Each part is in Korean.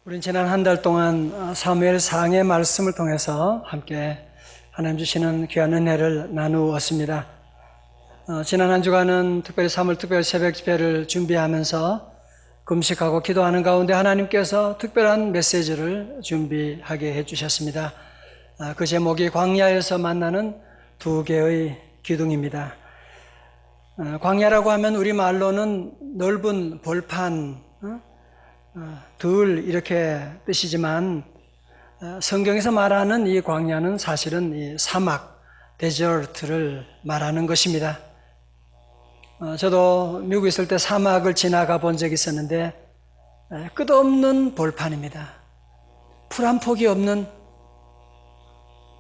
우린 지난 한 달 동안 사무엘상의 말씀을 통해서 함께 하나님 주시는 귀한 은혜를 나누었습니다. 지난 한 주간은 특별히 3월 특별 새벽 집회를 준비하면서 금식하고 기도하는 가운데 하나님께서 특별한 메시지를 준비하게 해주셨습니다. 그 제목이 광야에서 만나는 두 개의 기둥입니다. 광야라고 하면 우리말로는 넓은 벌판, 들 이렇게 뜻이지만 성경에서 말하는 이 광야는 사실은 이 사막, 데저트를 말하는 것입니다. 저도 미국에 있을 때 사막을 지나가 본 적이 있었는데 끝없는 벌판입니다. 풀 한 폭이 없는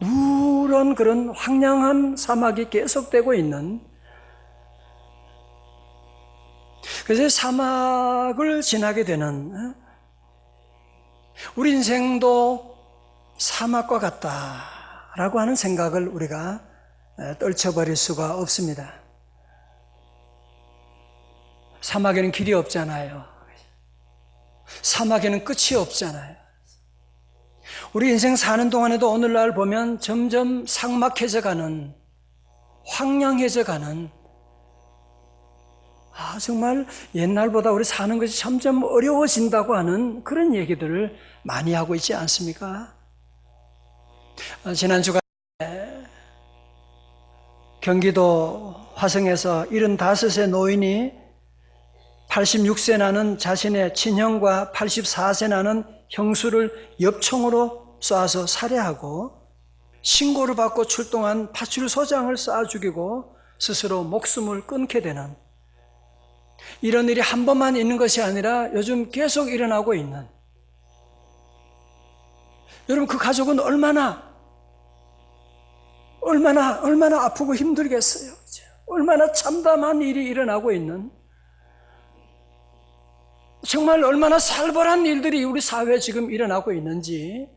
누런 그런 황량한 사막이 계속되고 있는, 그래서 사막을 지나게 되는, 우리 인생도 사막과 같다라고 하는 생각을 우리가 떨쳐버릴 수가 없습니다. 사막에는 길이 없잖아요. 사막에는 끝이 없잖아요. 우리 인생 사는 동안에도 오늘날 보면 점점 삭막해져 가는, 황량해져 가는, 정말 옛날보다 우리 사는 것이 점점 어려워진다고 하는 그런 얘기들을 많이 하고 있지 않습니까? 지난 주간에 경기도 화성에서 75세 노인이 86세 나는 자신의 친형과 84세 나는 형수를 엽총으로 쏴서 살해하고 신고를 받고 출동한 파출소장을 쏴 죽이고 스스로 목숨을 끊게 되는, 이런 일이 한 번만 있는 것이 아니라 요즘 계속 일어나고 있는, 여러분 그 가족은 얼마나 아프고 힘들겠어요. 얼마나 참담한 일이 일어나고 있는, 정말 얼마나 살벌한 일들이 우리 사회에 지금 일어나고 있는지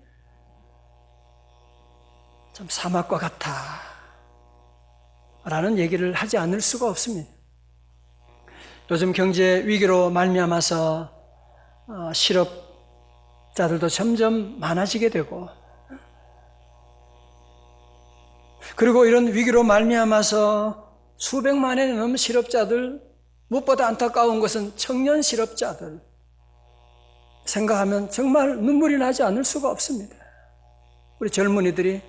참 사막과 같아 라는 얘기를 하지 않을 수가 없습니다. 요즘 경제 위기로 말미암아서 실업자들도 점점 많아지게 되고, 그리고 이런 위기로 말미암아서 수백만에 넘는 실업자들, 무엇보다 안타까운 것은 청년 실업자들 생각하면 정말 눈물이 나지 않을 수가 없습니다. 우리 젊은이들이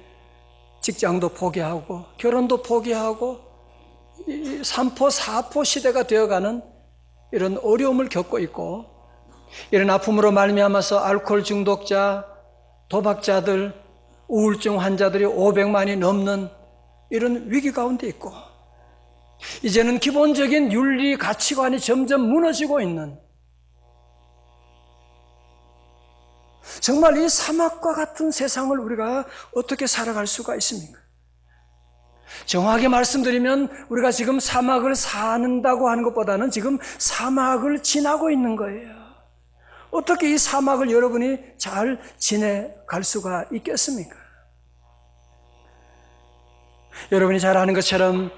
직장도 포기하고 결혼도 포기하고 3포, 4포 시대가 되어가는 이런 어려움을 겪고 있고, 이런 아픔으로 말미암아서 알코올 중독자, 도박자들, 우울증 환자들이 500만이 넘는 이런 위기 가운데 있고, 이제는 기본적인 윤리 가치관이 점점 무너지고 있는, 정말 이 사막과 같은 세상을 우리가 어떻게 살아갈 수가 있습니까? 정확하게 말씀드리면 우리가 지금 사막을 사는다고 하는 것보다는 지금 사막을 지나고 있는 거예요. 어떻게 이 사막을 여러분이 잘 지내갈 수가 있겠습니까? 여러분이 잘 아는 것처럼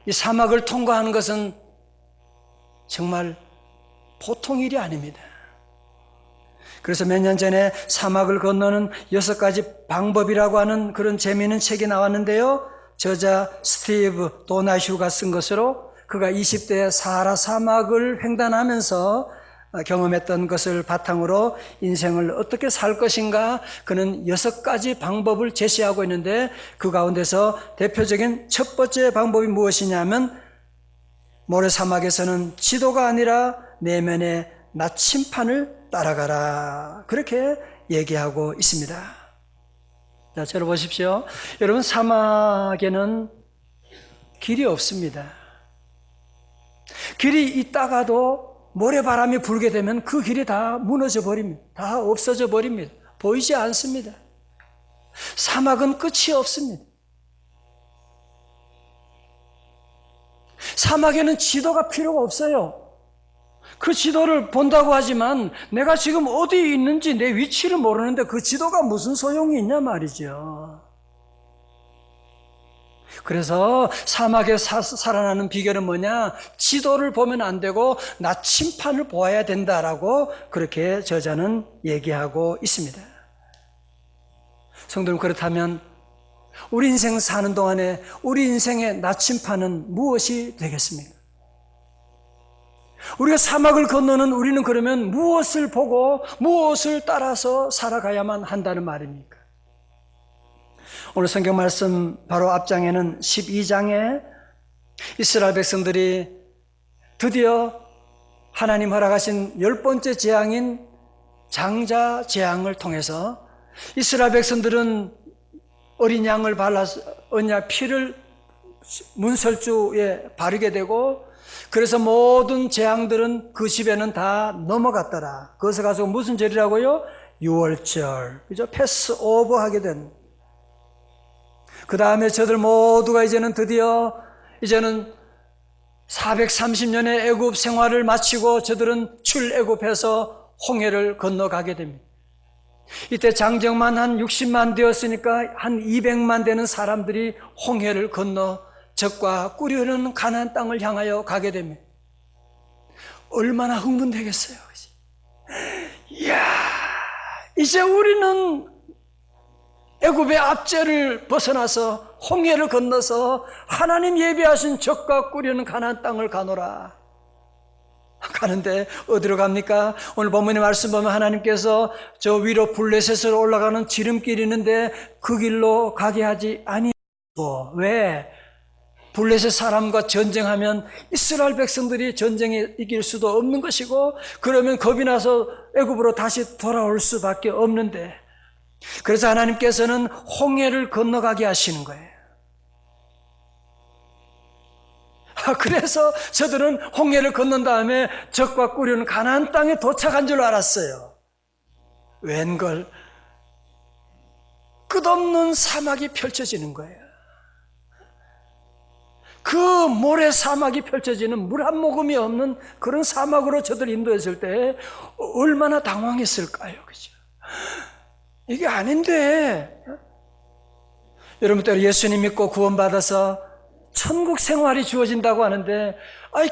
이 사막을 통과하는 것은 정말 보통 일이 아닙니다. 그래서 몇 년 전에 사막을 건너는 6가지 방법이라고 하는 그런 재미있는 책이 나왔는데요, 저자 스티브 도나슈가 쓴 것으로, 그가 20대에 사하라 사막을 횡단하면서 경험했던 것을 바탕으로 인생을 어떻게 살 것인가, 그는 6가지 방법을 제시하고 있는데, 그 가운데서 대표적인 첫 번째 방법이 무엇이냐면, 모래사막에서는 지도가 아니라 내면의 나침판을 따라가라, 그렇게 얘기하고 있습니다. 자, 저를 보십시오. 여러분, 사막에는 길이 없습니다. 길이 있다가도 모래바람이 불게 되면 그 길이 다 무너져 버립니다. 다 없어져 버립니다. 보이지 않습니다. 사막은 끝이 없습니다. 사막에는 지도가 필요가 없어요. 그 지도를 본다고 하지만 내가 지금 어디 있는지 내 위치를 모르는데 그 지도가 무슨 소용이 있냐 말이죠. 그래서 사막에 살아나는 비결은 뭐냐? 지도를 보면 안 되고 나침판을 보아야 된다라고 그렇게 저자는 얘기하고 있습니다. 성도님, 그렇다면 우리 인생 사는 동안에 우리 인생의 나침판은 무엇이 되겠습니까? 우리가 사막을 건너는 우리는 그러면 무엇을 보고 무엇을 따라서 살아가야만 한다는 말입니까? 오늘 성경 말씀 바로 앞장에는 12장에 이스라엘 백성들이 드디어 하나님 허락하신 10번째 재앙인 장자 재앙을 통해서 이스라엘 백성들은 어린 양을 발라서 언약 피를 문설주에 바르게 되고, 그래서 모든 재앙들은 그 집에는 다 넘어갔더라. 그것을 가지고 무슨 절이라고요? 유월절, 그죠? 패스 오버 하게 된. 그 다음에 저들 모두가 이제는 드디어 430년의 애굽 생활을 마치고 저들은 출애굽해서 홍해를 건너가게 됩니다. 이때 장정만 한 60만 되었으니까 한 200만 되는 사람들이 홍해를 건너 적과 꿀이 흐르는 가나안 땅을 향하여 가게 됩니다. 얼마나 흥분되겠어요. 이야, 이제 우리는 애굽의 압제를 벗어나서 홍해를 건너서 하나님 예비하신 적과 꿀이 흐르는 가나안 땅을 가노라. 가는데 어디로 갑니까? 오늘 본문의 말씀 보면 하나님께서 저 위로 블레셋으로 올라가는 지름길이 있는데 그 길로 가게 하지 아니하고. 왜? 블레셋 사람과 전쟁하면 이스라엘 백성들이 전쟁에 이길 수도 없는 것이고, 그러면 겁이 나서 애굽으로 다시 돌아올 수밖에 없는데, 그래서 하나님께서는 홍해를 건너가게 하시는 거예요. 그래서 저들은 홍해를 건넌 다음에 적과 꿀이 가나안 땅에 도착한 줄 알았어요. 웬걸, 끝없는 사막이 펼쳐지는 거예요. 그 모래 사막이 펼쳐지는 물 한 모금이 없는 그런 사막으로 저들 인도했을 때 얼마나 당황했을까요? 그죠? 이게 아닌데. 여러분들 예수님 믿고 구원받아서 천국 생활이 주어진다고 하는데,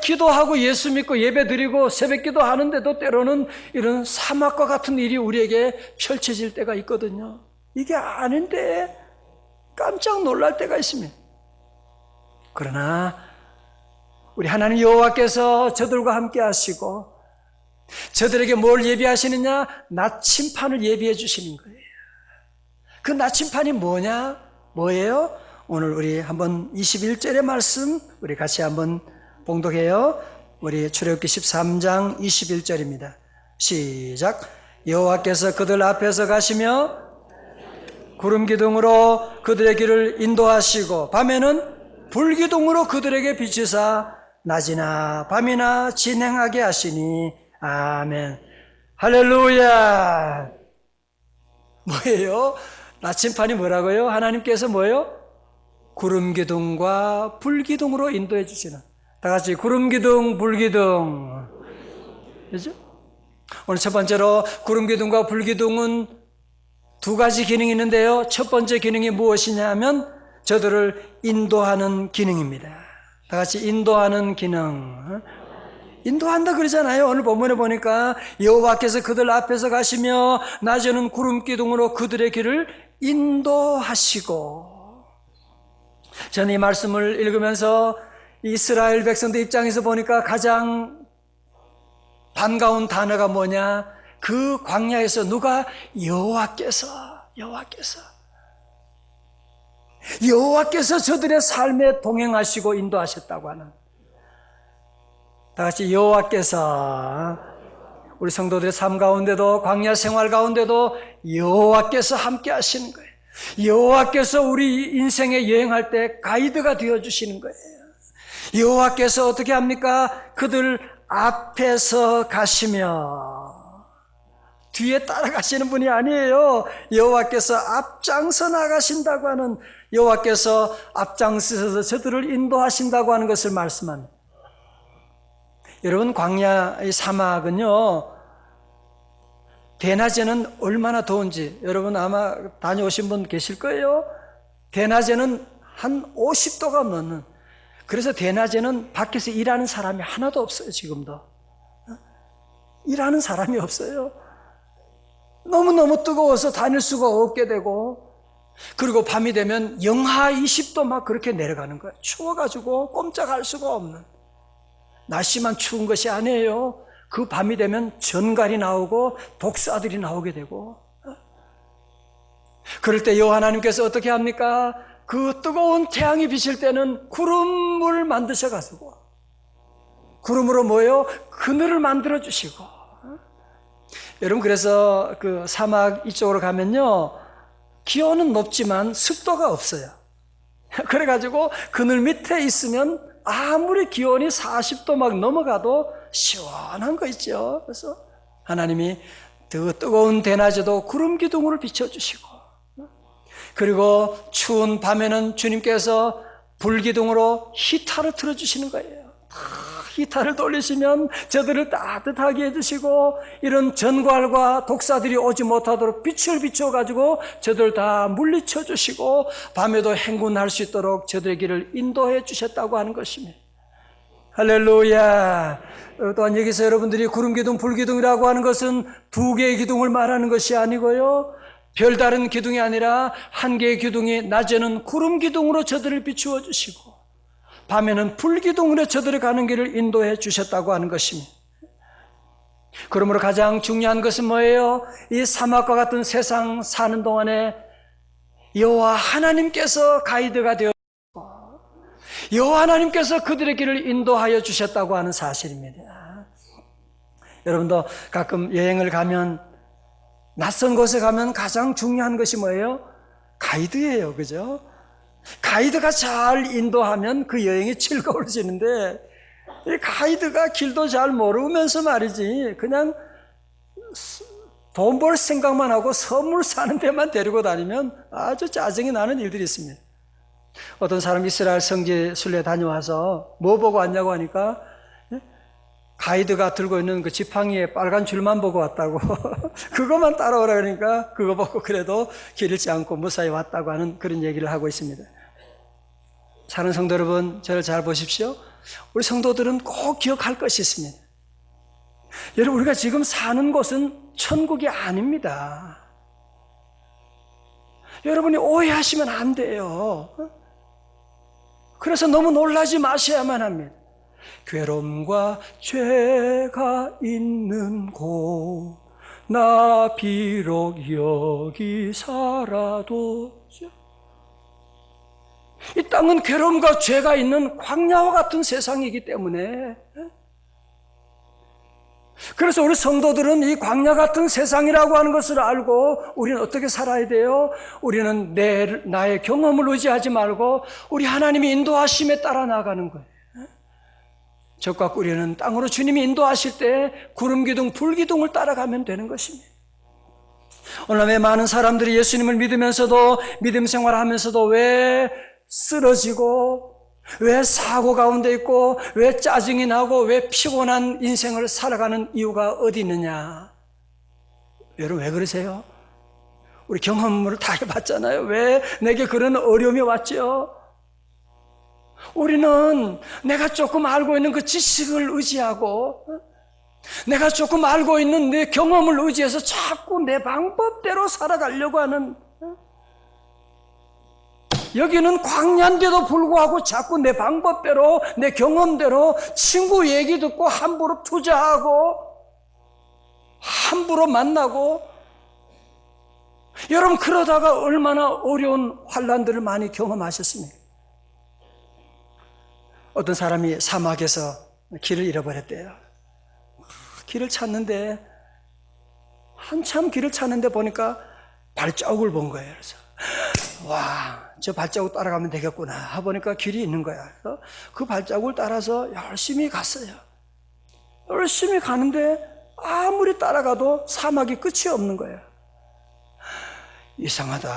기도하고 예수 믿고 예배 드리고 새벽 기도 하는데도 때로는 이런 사막과 같은 일이 우리에게 펼쳐질 때가 있거든요. 이게 아닌데 깜짝 놀랄 때가 있습니다. 그러나 우리 하나님 여호와께서 저들과 함께 하시고 저들에게 뭘 예비하시느냐? 나침판을 예비해 주시는 거예요. 그 나침판이 뭐예요? 오늘 우리 한번 21절의 말씀 우리 같이 한번 봉독해요. 우리 출애굽기 13장 21절입니다. 시작. 여호와께서 그들 앞에서 가시며 구름 기둥으로 그들의 길을 인도하시고 밤에는 불기둥으로 그들에게 비치사 낮이나 밤이나 진행하게 하시니 아멘. 할렐루야. 뭐예요? 나침판이 뭐라고요? 하나님께서 뭐예요? 구름기둥과 불기둥으로 인도해 주시는. 다 같이 구름기둥, 불기둥. 그죠? 오늘 첫 번째로 구름기둥과 불기둥은 두 가지 기능이 있는데요. 첫 번째 기능이 무엇이냐면 저들을 인도하는 기능입니다. 다 같이 인도하는 기능. 인도한다 그러잖아요. 오늘 본문에 보니까 여호와께서 그들 앞에서 가시며 낮에는 구름기둥으로 그들의 길을 인도하시고. 저는 이 말씀을 읽으면서 이스라엘 백성들 입장에서 보니까 가장 반가운 단어가 뭐냐? 그 광야에서 누가? 여호와께서 저들의 삶에 동행하시고 인도하셨다고 하는. 다 같이 여호와께서 우리 성도들의 삶 가운데도 광야 생활 가운데도 여호와께서 함께 하시는 거예요. 여호와께서 우리 인생에 여행할 때 가이드가 되어주시는 거예요. 여호와께서 어떻게 합니까? 그들 앞에서 가시며 뒤에 따라가시는 분이 아니에요. 여호와께서 앞장서 나가신다고 하는, 여호와께서 앞장서서 저들을 인도하신다고 하는 것을 말씀합니다. 여러분, 광야의 사막은요, 대낮에는 얼마나 더운지 여러분 아마 다녀오신 분 계실 거예요. 대낮에는 한 50도가 넘는. 그래서 대낮에는 밖에서 일하는 사람이 하나도 없어요. 지금도 일하는 사람이 없어요. 너무너무 뜨거워서 다닐 수가 없게 되고, 그리고 밤이 되면 영하 20도 막 그렇게 내려가는 거예요. 추워가지고 꼼짝할 수가 없는. 날씨만 추운 것이 아니에요. 그 밤이 되면 전갈이 나오고 독사들이 나오게 되고. 그럴 때 여호와 하나님께서 어떻게 합니까? 그 뜨거운 태양이 비칠 때는 구름을 만드셔가지고, 구름으로 뭐예요? 그늘을 만들어 주시고. 여러분, 그래서 그 사막 이쪽으로 가면요, 기온은 높지만 습도가 없어요. 그래가지고 그늘 밑에 있으면 아무리 기온이 40도 막 넘어가도 시원한 거 있죠. 그래서 하나님이 그 뜨거운 대낮에도 구름 기둥으로 비춰주시고, 그리고 추운 밤에는 주님께서 불기둥으로 히타를 틀어주시는 거예요. 히타를 돌리시면 저들을 따뜻하게 해주시고, 이런 전갈과 독사들이 오지 못하도록 빛을 비춰가지고 저들 다 물리쳐 주시고, 밤에도 행군할 수 있도록 저들의 길을 인도해 주셨다고 하는 것입니다. 할렐루야. 또한 여기서 여러분들이 구름기둥, 불기둥이라고 하는 것은 두 개의 기둥을 말하는 것이 아니고요, 별다른 기둥이 아니라 한 개의 기둥이 낮에는 구름 기둥으로 저들을 비추어 주시고 밤에는 불기둥으로 저들이 가는 길을 인도해 주셨다고 하는 것입니다. 그러므로 가장 중요한 것은 뭐예요? 이 사막과 같은 세상 사는 동안에 여호와 하나님께서 가이드가 되어 주시고 여호와 하나님께서 그들의 길을 인도하여 주셨다고 하는 사실입니다. 여러분도 가끔 여행을 가면, 낯선 곳에 가면 가장 중요한 것이 뭐예요? 가이드예요. 그죠? 가이드가 잘 인도하면 그 여행이 즐거워지는데, 이 가이드가 길도 잘 모르면서 말이지, 그냥 돈 벌 생각만 하고 선물 사는 데만 데리고 다니면 아주 짜증이 나는 일들이 있습니다. 어떤 사람 이스라엘 성지 순례 다녀와서 뭐 보고 왔냐고 하니까 가이드가 들고 있는 그 지팡이에 빨간 줄만 보고 왔다고 그것만 따라오라 그러니까 그거 보고 그래도 길 잃지 않고 무사히 왔다고 하는 그런 얘기를 하고 있습니다. 사는 성도 여러분, 저를 잘 보십시오. 우리 성도들은 꼭 기억할 것이 있습니다. 여러분, 우리가 지금 사는 곳은 천국이 아닙니다. 여러분이 오해하시면 안 돼요. 그래서 너무 놀라지 마셔야만 합니다. 괴로움과 죄가 있는 곳, 나 비록 여기 살아도, 이 땅은 괴로움과 죄가 있는 광야와 같은 세상이기 때문에, 그래서 우리 성도들은 이 광야 같은 세상이라고 하는 것을 알고 우리는 어떻게 살아야 돼요? 우리는 나의 경험을 의지하지 말고 우리 하나님이 인도하심에 따라 나가는 거예요. 적과 꿀이는 땅으로 주님이 인도하실 때 구름기둥, 불기둥을 따라가면 되는 것입니다. 오늘 왜 많은 사람들이 예수님을 믿으면서도, 믿음 생활하면서도 왜 쓰러지고, 왜 사고 가운데 있고, 왜 짜증이 나고, 왜 피곤한 인생을 살아가는 이유가 어디 있느냐? 여러분, 왜 그러세요? 우리 경험을 다 해봤잖아요. 왜 내게 그런 어려움이 왔죠? 우리는 내가 조금 알고 있는 그 지식을 의지하고, 내가 조금 알고 있는 내 경험을 의지해서 자꾸 내 방법대로 살아가려고 하는, 여기는 광야인데도 불구하고 자꾸 내 방법대로, 내 경험대로 친구 얘기 듣고 함부로 투자하고 함부로 만나고, 여러분 그러다가 얼마나 어려운 환난들을 많이 경험하셨습니까? 어떤 사람이 사막에서 길을 잃어버렸대요. 길을 찾는데, 한참 길을 찾는데 보니까 발자국을 본 거예요. 그래서 와, 저 발자국 따라가면 되겠구나 해보니까 길이 있는 거야. 그래서 그 발자국을 따라서 열심히 갔어요. 열심히 가는데 아무리 따라가도 사막이 끝이 없는 거예요. 이상하다.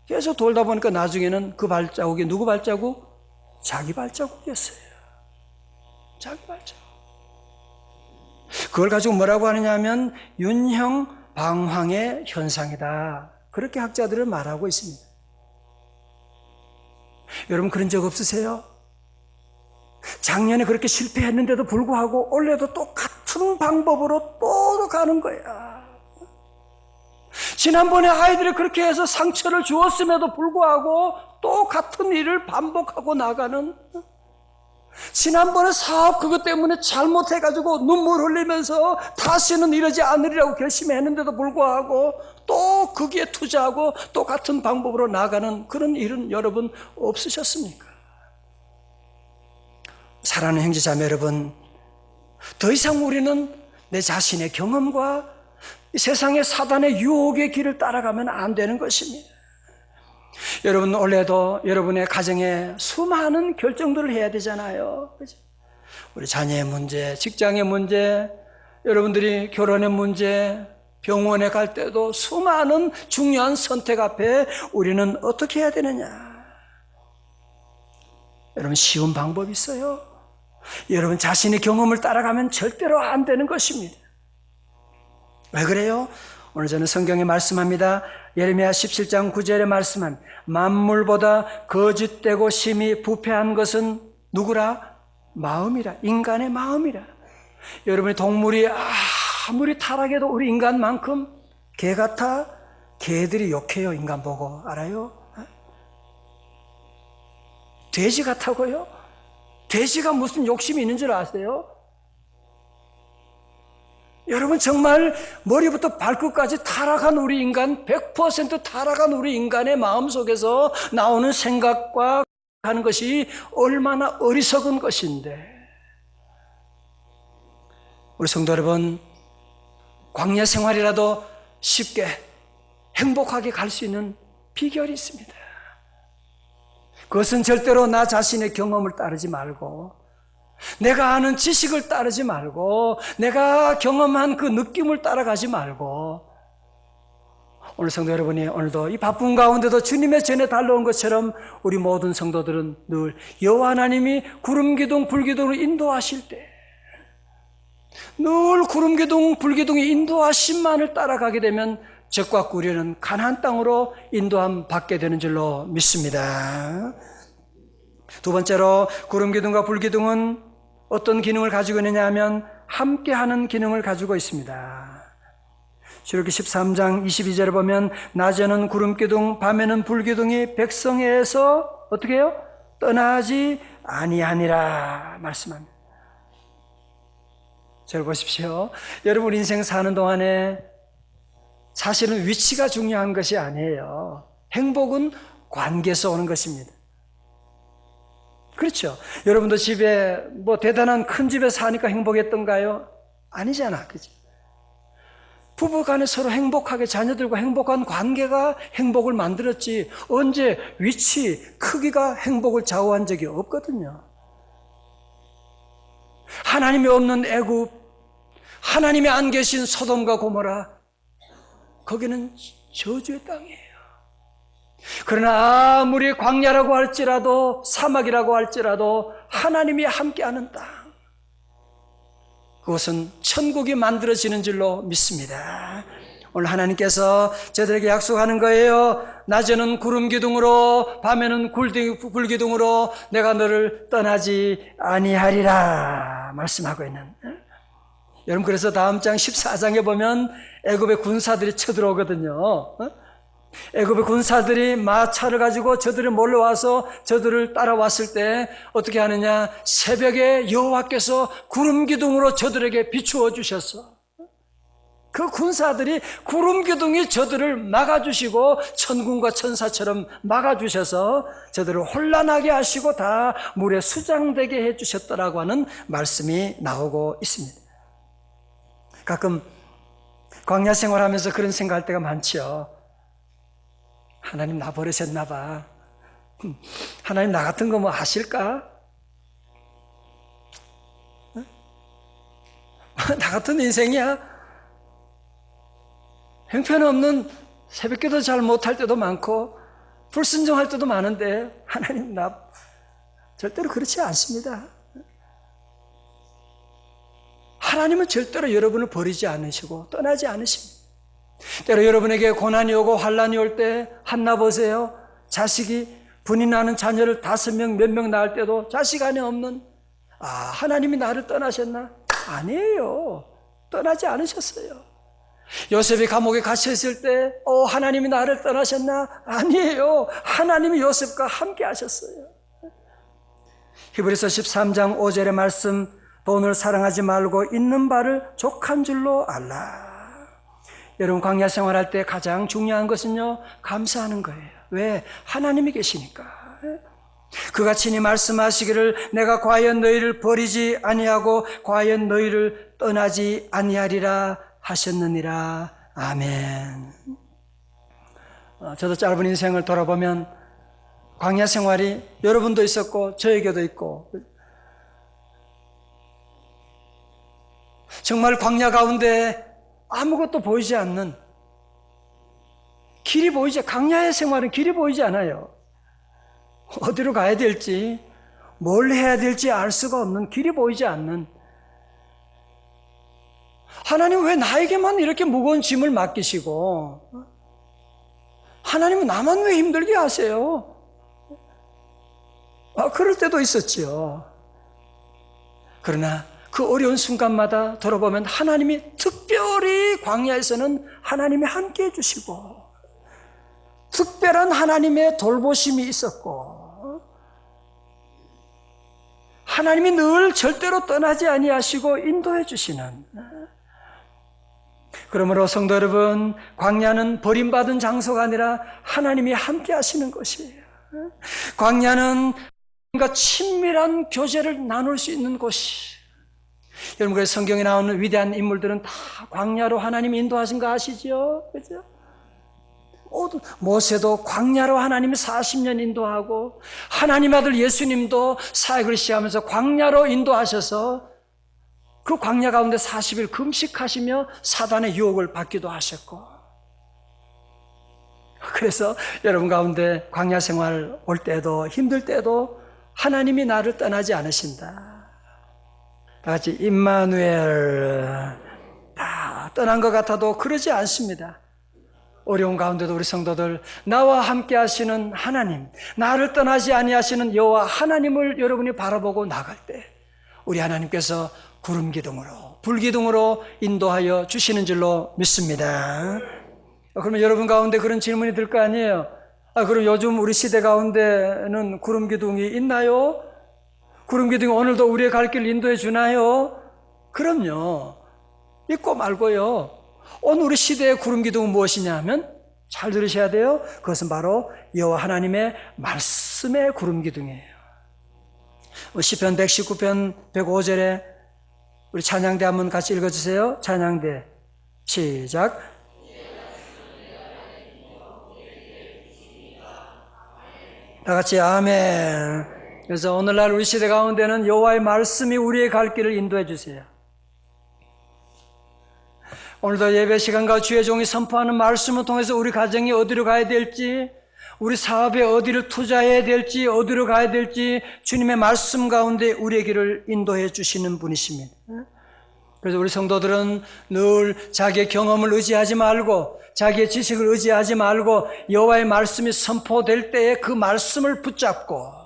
계속 돌다 보니까 나중에는 그 발자국이 누구 발자국? 자기 발자국이었어요. 자기 발자국. 그걸 가지고 뭐라고 하느냐 하면 윤형 방황의 현상이다. 그렇게 학자들은 말하고 있습니다. 여러분 그런 적 없으세요? 작년에 그렇게 실패했는데도 불구하고 올해도 똑같은 방법으로 또 가는 거야. 지난번에 아이들이 그렇게 해서 상처를 주었음에도 불구하고 또 같은 일을 반복하고 나가는, 지난번에 사업 그것 때문에 잘못해가지고 눈물 흘리면서 다시는 이러지 않으리라고 결심했는데도 불구하고 또 거기에 투자하고 또 같은 방법으로 나가는 그런 일은 여러분 없으셨습니까? 사랑하는 형제자매 여러분, 더 이상 우리는 내 자신의 경험과 이 세상의 사단의 유혹의 길을 따라가면 안 되는 것입니다. 여러분 올해도 여러분의 가정에 수많은 결정들을 해야 되잖아요. 그죠? 우리 자녀의 문제, 직장의 문제, 여러분들이 결혼의 문제, 병원에 갈 때도 수많은 중요한 선택 앞에 우리는 어떻게 해야 되느냐? 여러분 쉬운 방법이 있어요. 여러분 자신의 경험을 따라가면 절대로 안 되는 것입니다. 왜 그래요? 오늘 저는 성경에 말씀합니다. 예레미야 17장 9절에 말씀한 만물보다 거짓되고 심히 부패한 것은 누구라? 마음이라. 인간의 마음이라. 여러분의 동물이 아무리 타락해도 우리 인간만큼 개 같아? 개들이 욕해요. 인간 보고. 알아요? 돼지 같다고요? 돼지가 무슨 욕심이 있는 줄 아세요? 여러분 정말 머리부터 발끝까지 타락한 우리 인간, 100% 타락한 우리 인간의 마음속에서 나오는 생각과 하는 것이 얼마나 어리석은 것인데, 우리 성도 여러분, 광야 생활이라도 쉽게 행복하게 갈 수 있는 비결이 있습니다. 그것은 절대로 나 자신의 경험을 따르지 말고, 내가 아는 지식을 따르지 말고, 내가 경험한 그 느낌을 따라가지 말고, 오늘 성도 여러분이 오늘도 이 바쁜 가운데도 주님의 전에 달려온 것처럼 우리 모든 성도들은 늘 여호와 하나님이 구름기둥 불기둥으로 인도하실 때, 늘 구름기둥 불기둥이 인도하심만을 따라가게 되면 적과 꾸려는 가나안 땅으로 인도함 받게 되는 줄로 믿습니다. 두 번째로 구름기둥과 불기둥은 어떤 기능을 가지고 있느냐 하면 함께하는 기능을 가지고 있습니다. 출애굽기 13장 22절에 보면 낮에는 구름기둥 밤에는 불기둥이 백성에서 어떻게 해요? 떠나지 아니하니라 말씀합니다. 잘 보십시오. 여러분 인생 사는 동안에 사실은 위치가 중요한 것이 아니에요. 행복은 관계에서 오는 것입니다. 그렇죠. 여러분도 집에 뭐 대단한 큰 집에 사니까 행복했던가요? 아니잖아. 그죠? 부부 간에 서로 행복하게 자녀들과 행복한 관계가 행복을 만들었지, 언제 위치, 크기가 행복을 좌우한 적이 없거든요. 하나님이 없는 애굽, 하나님이 안 계신 소돔과 고모라, 거기는 저주의 땅이에요. 그러나 아무리 광야라고 할지라도 사막이라고 할지라도 하나님이 함께하는 땅, 그것은 천국이 만들어지는 줄로 믿습니다. 오늘 하나님께서 저들에게 약속하는 거예요. 낮에는 구름기둥으로 밤에는 불기둥으로 내가 너를 떠나지 아니하리라 말씀하고 있는, 여러분 그래서 다음 장 14장에 보면 애굽의 군사들이 쳐들어오거든요. 애굽의 군사들이 마차를 가지고 저들이 몰려와서 저들을 따라왔을 때 어떻게 하느냐, 새벽에 여호와께서 구름기둥으로 저들에게 비추어 주셨어. 그 군사들이 구름기둥이 저들을 막아주시고 천군과 천사처럼 막아주셔서 저들을 혼란하게 하시고 다 물에 수장되게 해주셨더라고 하는 말씀이 나오고 있습니다. 가끔 광야 생활하면서 그런 생각할 때가 많죠. 하나님 나 버리셨나 봐. 하나님 나 같은 거 뭐 아실까? 나 같은 인생이야? 형편없는 새벽기도 잘 못할 때도 많고 불순종할 때도 많은데 하나님 나 절대로 그렇지 않습니다. 하나님은 절대로 여러분을 버리지 않으시고 떠나지 않으십니다. 때로 여러분에게 고난이 오고 환난이 올 때 한나 보세요. 자식이 분이 나는 자녀를 5명, 몇 명 낳을 때도 자식 안에 없는, 하나님이 나를 떠나셨나? 아니에요. 떠나지 않으셨어요. 요셉이 감옥에 갇혀있을 때 하나님이 나를 떠나셨나? 아니에요. 하나님이 요셉과 함께 하셨어요. 히브리서 13장 5절의 말씀, 돈을 사랑하지 말고 있는 바를 족한 줄로 알라. 여러분, 광야 생활할 때 가장 중요한 것은요, 감사하는 거예요. 왜? 하나님이 계시니까. 그가 친히 말씀하시기를 내가 과연 너희를 버리지 아니하고 과연 너희를 떠나지 아니하리라 하셨느니라. 아멘. 저도 짧은 인생을 돌아보면 광야 생활이 여러분도 있었고 저에게도 있고, 정말 광야 가운데 아무것도 보이지 않는, 길이 보이지, 광야의 생활은 길이 보이지 않아요. 어디로 가야 될지, 뭘 해야 될지 알 수가 없는, 길이 보이지 않는, 하나님 왜 나에게만 이렇게 무거운 짐을 맡기시고, 하나님은 나만 왜 힘들게 하세요? 그럴 때도 있었죠. 그러나 그 어려운 순간마다 돌아보면 하나님이 특별히 광야에서는 하나님이 함께 해주시고, 특별한 하나님의 돌보심이 있었고, 하나님이 늘 절대로 떠나지 아니하시고 인도해 주시는. 그러므로 성도 여러분, 광야는 버림받은 장소가 아니라 하나님이 함께 하시는 것이에요. 광야는 뭔가 친밀한 교제를 나눌 수 있는 곳이. 여러분, 그래서 성경에 나오는 위대한 인물들은 다 광야로 하나님이 인도하신 거 아시죠? 그죠? 모세도 광야로 하나님이 40년 인도하고, 하나님 아들 예수님도 사역을 시작하면서 광야로 인도하셔서 그 광야 가운데 40일 금식하시며 사단의 유혹을 받기도 하셨고, 그래서 여러분 가운데 광야 생활 올 때도 힘들 때도 하나님이 나를 떠나지 않으신다. 다 같이 임마누엘. 다 떠난 것 같아도 그러지 않습니다. 어려운 가운데도 우리 성도들, 나와 함께 하시는 하나님, 나를 떠나지 아니하시는 여호와 하나님을 여러분이 바라보고 나갈 때 우리 하나님께서 구름 기둥으로, 불 기둥으로 인도하여 주시는 줄로 믿습니다. 그러면 여러분 가운데 그런 질문이 들 거 아니에요? 그럼 요즘 우리 시대 가운데는 구름 기둥이 있나요? 구름 기둥이 오늘도 우리의 갈 길 인도해 주나요? 그럼요. 있고 말고요. 오늘 우리 시대의 구름 기둥은 무엇이냐 하면, 잘 들으셔야 돼요. 그것은 바로 여호와 하나님의 말씀의 구름 기둥이에요. 시편 119편 105절에 우리 찬양대 한번 같이 읽어주세요. 찬양대 시작. 다 같이 아멘. 그래서 오늘날 우리 시대 가운데는 여호와의 말씀이 우리의 갈 길을 인도해 주세요. 오늘도 예배 시간과 주의 종이 선포하는 말씀을 통해서 우리 가정이 어디로 가야 될지, 우리 사업에 어디를 투자해야 될지, 어디로 가야 될지 주님의 말씀 가운데 우리의 길을 인도해 주시는 분이십니다. 그래서 우리 성도들은 늘 자기의 경험을 의지하지 말고, 자기의 지식을 의지하지 말고 여호와의 말씀이 선포될 때에 그 말씀을 붙잡고,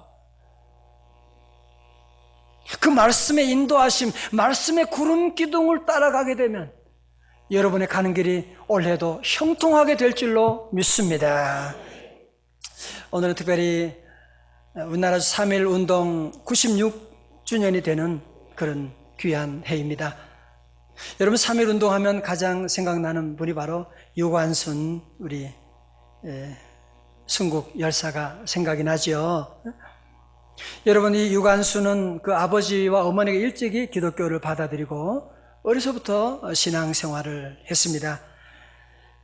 그 말씀의 인도하심, 말씀의 구름 기둥을 따라가게 되면 여러분의 가는 길이 올해도 형통하게 될 줄로 믿습니다. 오늘은 특별히 우리나라 3.1 운동 96주년이 되는 그런 귀한 해입니다. 여러분, 3.1 운동하면 가장 생각나는 분이 바로 유관순 우리 순국 열사가 생각이 나죠. 여러분, 이 유관순은 그 아버지와 어머니가 일찍이 기독교를 받아들이고 어려서부터 신앙생활을 했습니다.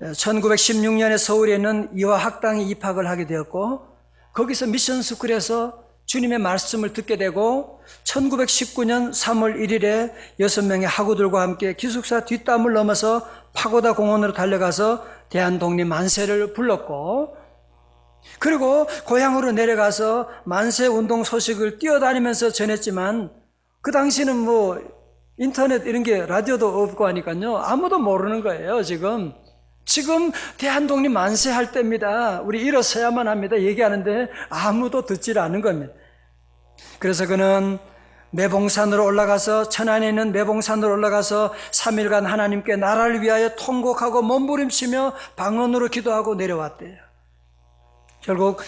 1916년에 서울에 있는 이화학당에 입학을 하게 되었고, 거기서 미션스쿨에서 주님의 말씀을 듣게 되고, 1919년 3월 1일에 6명의 학우들과 함께 기숙사 뒷담을 넘어서 파고다 공원으로 달려가서 대한독립 만세를 불렀고, 그리고 고향으로 내려가서 만세운동 소식을 뛰어다니면서 전했지만, 그 당시는 인터넷 이런 게 라디오도 없고 하니까요, 아무도 모르는 거예요. 지금 지금 대한독립 만세할 때입니다. 우리 일어서야만 합니다. 얘기하는데 아무도 듣질 않은 겁니다. 그래서 그는 매봉산으로 올라가서, 천안에 있는 매봉산으로 올라가서 3일간 하나님께 나라를 위하여 통곡하고 몸부림치며 방언으로 기도하고 내려왔대요. 결국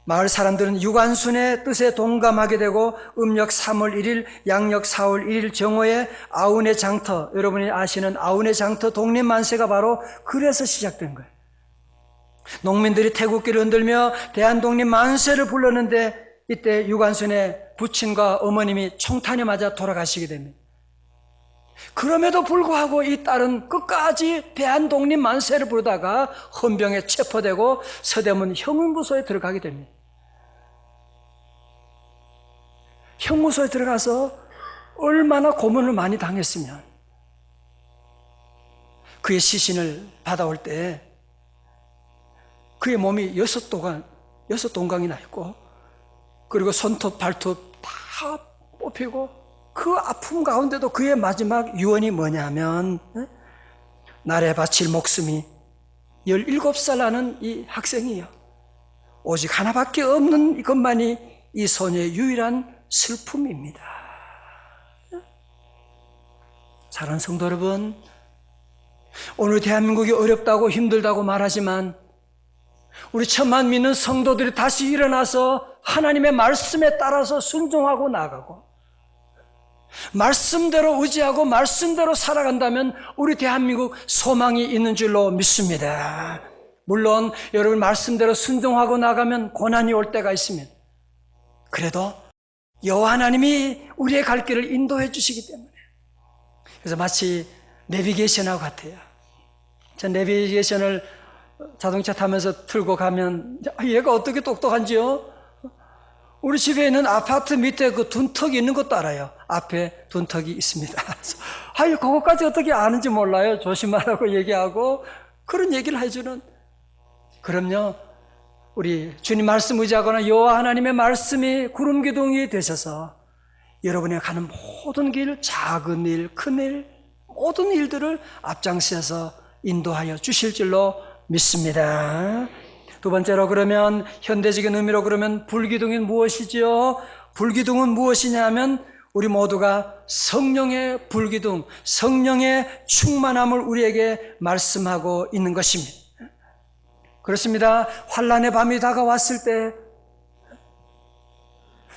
마을 사람들은 유관순의 뜻에 동감하게 되고 음력 3월 1일, 양력 4월 1일 정오에 아운의 장터, 여러분이 아시는 아운의 장터 독립만세가 바로 그래서 시작된 거예요. 농민들이 태국기를 흔들며 대한독립만세를 불렀는데 이때 유관순의 부친과 어머님이 총탄에 맞아 돌아가시게 됩니다. 그럼에도 불구하고 이 딸은 끝까지 대한독립만세를 부르다가 헌병에 체포되고 서대문 형무소에 들어가게 됩니다. 형무소에 들어가서 얼마나 고문을 많이 당했으면 그의 시신을 받아올 때 그의 몸이 6동강이나 있고, 그리고 손톱 발톱 다 뽑히고, 그 아픔 가운데도 그의 마지막 유언이 뭐냐면, 나라에 바칠 목숨이 17살 나는 이 학생이요, 오직 하나밖에 없는 이것만이 이 소녀의 유일한 슬픔입니다. 사랑하는 성도 여러분, 오늘 대한민국이 어렵다고 힘들다고 말하지만 우리 천만 믿는 성도들이 다시 일어나서 하나님의 말씀에 따라서 순종하고 나가고 말씀대로 의지하고 말씀대로 살아간다면 우리 대한민국 소망이 있는 줄로 믿습니다. 물론 여러분 말씀대로 순종하고 나가면 고난이 올 때가 있습니다. 그래도 여호와 하나님이 우리의 갈 길을 인도해 주시기 때문에, 그래서 마치 내비게이션하고 같아요. 전 내비게이션을 자동차 타면서 틀고 가면 얘가 어떻게 똑똑한지요? 우리 집에 있는 아파트 밑에 그 둔턱이 있는 것도 알아요. 앞에 둔턱이 있습니다. 아유, 그것까지 어떻게 아는지 몰라요. 조심하라고 얘기하고 그런 얘기를 해주는. 그럼요, 우리 주님 말씀 의지하거나 여호와 하나님의 말씀이 구름기둥이 되셔서 여러분이 가는 모든 길, 작은 일, 큰 일, 모든 일들을 앞장서서 인도하여 주실 줄로 믿습니다. 두 번째로, 그러면 현대적인 의미로 그러면 불기둥이 무엇이지요? 불기둥은 무엇이냐 하면 우리 모두가 성령의 불기둥, 성령의 충만함을 우리에게 말씀하고 있는 것입니다. 그렇습니다. 환난의 밤이 다가왔을 때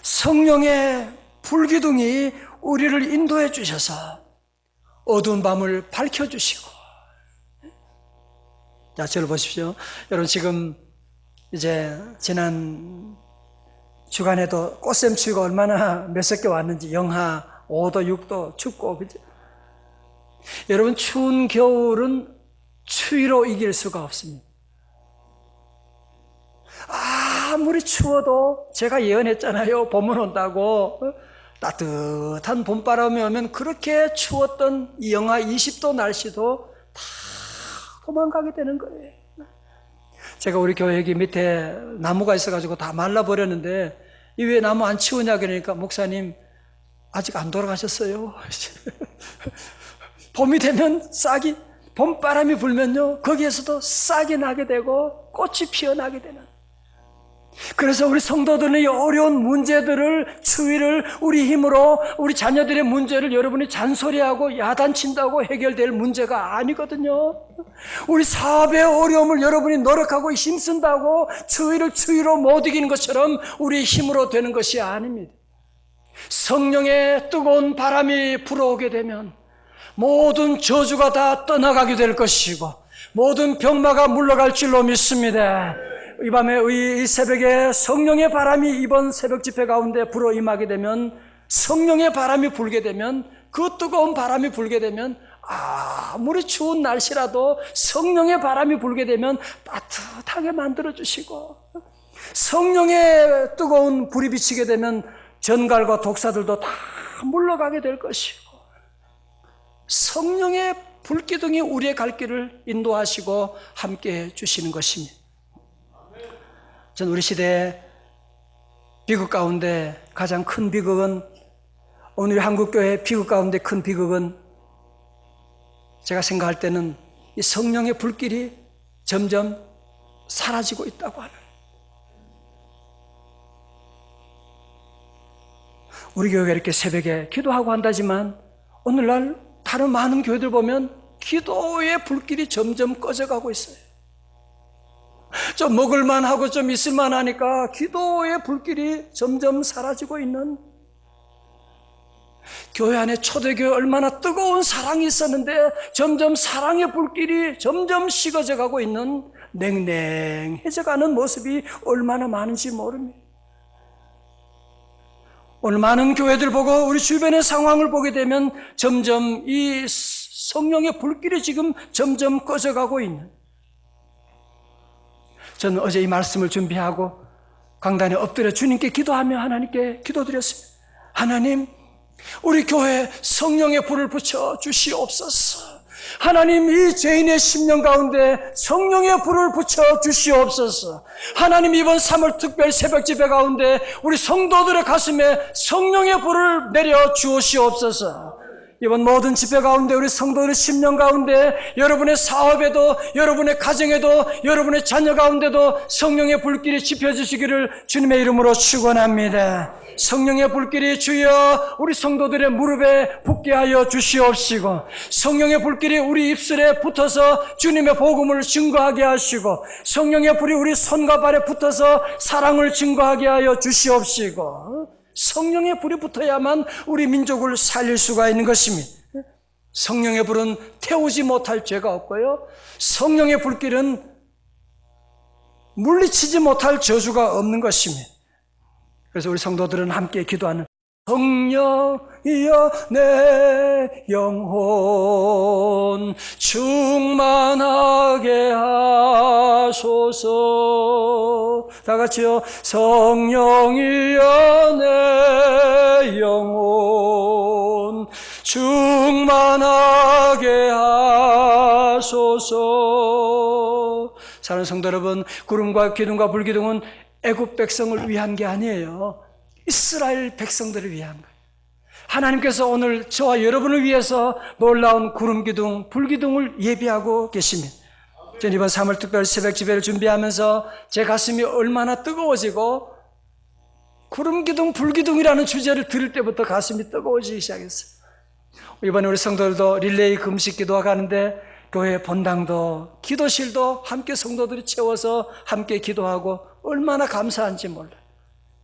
성령의 불기둥이 우리를 인도해 주셔서 어두운 밤을 밝혀주시고, 자, 저를 보십시오. 여러분, 지금 이제 지난 주간에도 꽃샘추위가 얼마나 몇십 개 왔는지, 영하 5도, 6도 춥고, 그죠? 여러분, 추운 겨울은 추위로 이길 수가 없습니다. 아무리 추워도 제가 예언했잖아요. 봄은 온다고. 따뜻한 봄바람이 오면 그렇게 추웠던 이 영하 20도 날씨도 다 도망가게 되는 거예요. 제가 우리 교회 여기 밑에 나무가 있어가지고 다 말라버렸는데, 이 왜 나무 안 치우냐 그러니까, 목사님 아직 안 돌아가셨어요. 봄이 되면 싹이, 봄바람이 불면요 거기에서도 싹이 나게 되고 꽃이 피어나게 되는. 그래서 우리 성도들은 이 어려운 문제들을, 추위를 우리 힘으로, 우리 자녀들의 문제를 여러분이 잔소리하고 야단친다고 해결될 문제가 아니거든요. 우리 사업의 어려움을 여러분이 노력하고 힘쓴다고 추위로 못 이기는 것처럼 우리 힘으로 되는 것이 아닙니다. 성령의 뜨거운 바람이 불어오게 되면 모든 저주가 다 떠나가게 될 것이고 모든 병마가 물러갈 줄로 믿습니다. 이 밤에, 이 새벽에 성령의 바람이 이번 새벽 집회 가운데 불어 임하게 되면, 성령의 바람이 불게 되면, 그 뜨거운 바람이 불게 되면, 아무리 추운 날씨라도 성령의 바람이 불게 되면 따뜻하게 만들어주시고, 성령의 뜨거운 불이 비치게 되면 전갈과 독사들도 다 물러가게 될 것이고, 성령의 불기둥이 우리의 갈 길을 인도하시고 함께 해주시는 것입니다. 전 우리 시대의 비극 가운데 가장 큰 비극은, 오늘 한국교회의 비극 가운데 큰 비극은 제가 생각할 때는 이 성령의 불길이 점점 사라지고 있다고 하는, 우리 교회가 이렇게 새벽에 기도하고 한다지만 오늘날 다른 많은 교회들 보면 기도의 불길이 점점 꺼져가고 있어요. 좀 먹을만 하고 좀 있을만 하니까 기도의 불길이 점점 사라지고 있는, 교회 안에 초대교회 얼마나 뜨거운 사랑이 있었는데 점점 사랑의 불길이 점점 식어져 가고 있는, 냉랭해져가는 모습이 얼마나 많은지 모릅니다. 오늘 많은 교회들 보고 우리 주변의 상황을 보게 되면 점점 이 성령의 불길이 지금 점점 꺼져가고 있는, 저는 어제 이 말씀을 준비하고 강단에 엎드려 주님께 기도하며 하나님께 기도드렸습니다. 하나님, 우리 교회에 성령의 불을 붙여 주시옵소서. 하나님, 이 죄인의 심령 가운데 성령의 불을 붙여 주시옵소서. 하나님, 이번 3월 특별 새벽 집회 가운데 우리 성도들의 가슴에 성령의 불을 내려 주시옵소서. 이번 모든 집회 가운데 우리 성도들의 심령 가운데, 여러분의 사업에도, 여러분의 가정에도, 여러분의 자녀 가운데도 성령의 불길이 지펴주시기를 주님의 이름으로 축원합니다. 성령의 불길이 주여 우리 성도들의 무릎에 붙게 하여 주시옵시고, 성령의 불길이 우리 입술에 붙어서 주님의 복음을 증거하게 하시고, 성령의 불이 우리 손과 발에 붙어서 사랑을 증거하게 하여 주시옵시고, 성령의 불이 붙어야만 우리 민족을 살릴 수가 있는 것입니다. 성령의 불은 태우지 못할 죄가 없고요, 성령의 불길은 물리치지 못할 저주가 없는 것입니다. 그래서 우리 성도들은 함께 기도하는, 성령이여 내 영혼 충만하게 하소서. 다 같이요. 성령이여 내 영혼 충만하게 하소서. 사랑하는 성도 여러분, 구름과 기둥과 불기둥은 애굽 백성을 위한 게 아니에요. 이스라엘 백성들을 위한 거예요. 하나님께서 오늘 저와 여러분을 위해서 놀라운 구름 기둥, 불기둥을 예비하고 계십니다. 저는 이번 3월 특별 새벽 집회를 준비하면서 제 가슴이 얼마나 뜨거워지고, 구름 기둥, 불기둥이라는 주제를 들을 때부터 가슴이 뜨거워지기 시작했어요. 이번에 우리 성도들도 릴레이 금식 기도가 가는데 교회 본당도 기도실도 함께 성도들이 채워서 함께 기도하고 얼마나 감사한지 몰라요.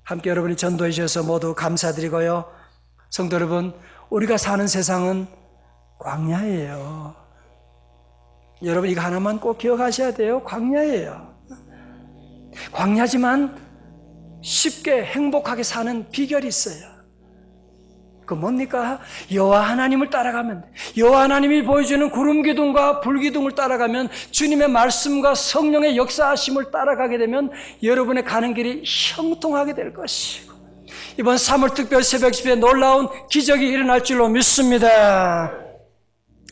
함께 여러분이 전도해 주셔서 모두 감사드리고요. 성도 여러분, 우리가 사는 세상은 광야예요. 여러분, 이거 하나만 꼭 기억하셔야 돼요. 광야예요. 광야지만 쉽게 행복하게 사는 비결이 있어요. 그 뭡니까? 여호와 하나님을 따라가면, 여호와 하나님이 보여주는 구름 기둥과 불 기둥을 따라가면, 주님의 말씀과 성령의 역사하심을 따라가게 되면 여러분의 가는 길이 형통하게 될 것이고, 이번 3월 특별 새벽 집회에 놀라운 기적이 일어날 줄로 믿습니다.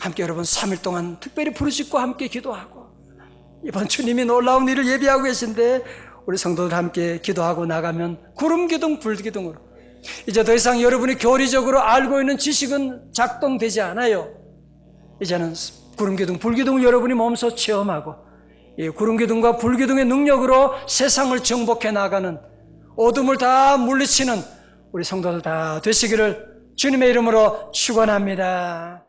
함께 여러분 3일 동안 특별히 부르짖고 함께 기도하고, 이번 주님이 놀라운 일을 예비하고 계신데 우리 성도들 함께 기도하고 나가면 구름 기둥, 불 기둥으로 이제 더 이상 여러분이 교리적으로 알고 있는 지식은 작동되지 않아요. 이제는 구름기둥, 불기둥을 여러분이 몸소 체험하고, 이 구름기둥과 불기둥의 능력으로 세상을 정복해 나가는, 어둠을 다 물리치는 우리 성도들 다 되시기를 주님의 이름으로 축원합니다.